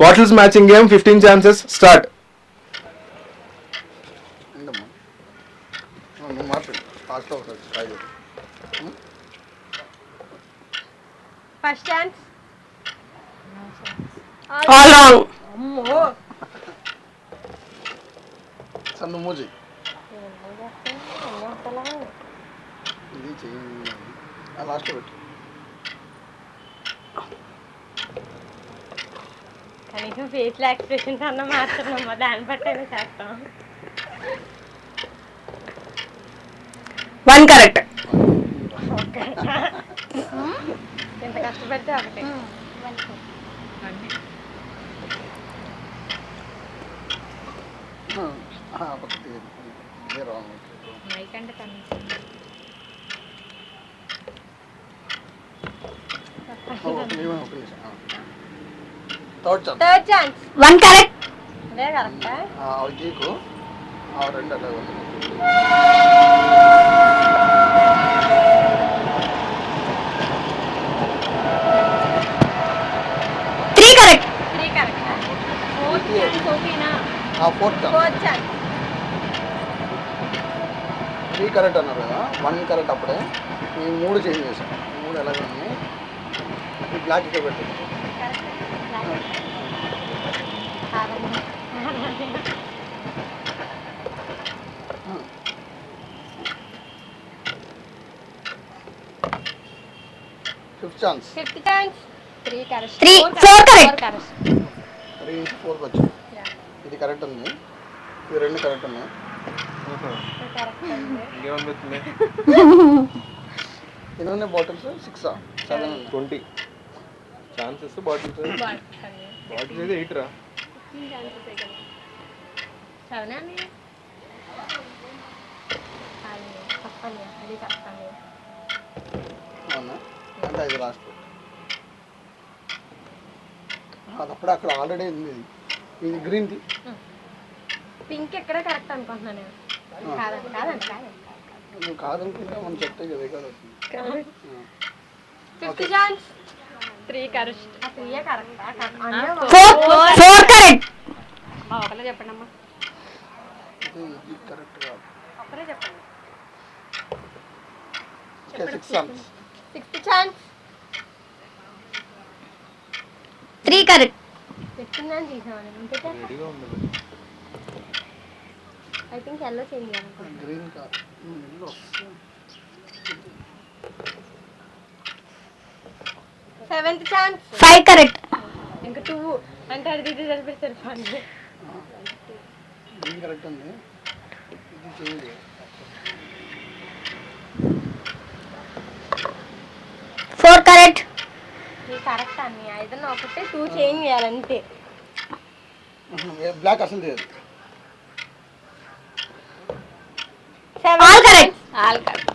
Bottles matching game 15 chances start. First chance all wrong. అమ్మో సన్ను మూజీ ఇది చెయ్యి లాస్ట్ పెట్టు. కనీసం ఫేస్ లో ఎక్స్ప్రెషన్స్ అన్న మార్చున్నామా, దాన్ని బట్టైనా చేస్తాం. 1 కరెక్ట్. ఎంత కష్టపడితే ఒకటే. మైక్ అంటే కనీసం థర్డ్ ఛాన్స్ 1 కరెక్ట్. అదే కరెక్టా? గీకు రెండు అలా 3 కరెక్ట్. 3 కరెక్టా? ఫోర్త్ ఛాన్స్ ఓకేనా? ఫోర్త్ ఫోర్త్ ఛాన్స్ 3 కరెక్ట్ అన్నారు కదా, 1 కరెక్ట్. అప్పుడే నేను 3 చేంజ్ చేశాను. 3 ఎలాగే ఉన్నాయి. బ్లాక్ ఇక్కడ పెట్టు. Fifth chance 3 correct. 4 correct. 3 into 4 వచ్చు. ఇది కరెక్ట్ ఉంది, ఇది 2 కరెక్ట్ ఉన్నాయి. ఎన్ని ఉన్నాయి బాటిల్స్? 6 7 ఉన్నాయి. 20 ఛాన్సెస్ బాటిల్స్. బాటిల్స్ అయితే 8 రా. అవునా? అంటే అది లాస్ట్. అది అప్పుడే అక్కడ ఆల్రెడీ ఉంది. ఇది గ్రీన్ ది. పింక్ ఎక్కడ కరెక్ట్ అనుకుంటున్నాను నేను. కాదండి కాదండి కాదండి. నువ్వు కాదనుకుంటే మనం చెప్తే కదా కదా. Fifth chance 3 correct. 3 కరెక్టా? 4 కరెక్ట్. ఒకరే చెప్పండి అమ్మా. ఇది కరెక్ట్ కాదు. ఒకరే చెప్పండి. Okay 6 chance. 6th chance 3 correct. చెప్తున్నాను తీసామని రెడీగా ఉంది. ఐ థింక్ ఎల్లో చేంజ్ చేయాలి. గ్రీన్ కాదు. ఎల్లో. 7th chance 5 correct. ఇంకా 2 అంటే అది ఇది జరిపి సరిపోయింది. గ్రీన్ కరెక్ట్ ఉంది. ఇది చేంజ్ 4 కరెక్ట్. ఇది కరెక్ట్ అన్ని ఏదైనా ఒకటే 2 చేంజ్ చేయాలంటే. బ్లాక్ అసలు లేదు. All correct. All correct.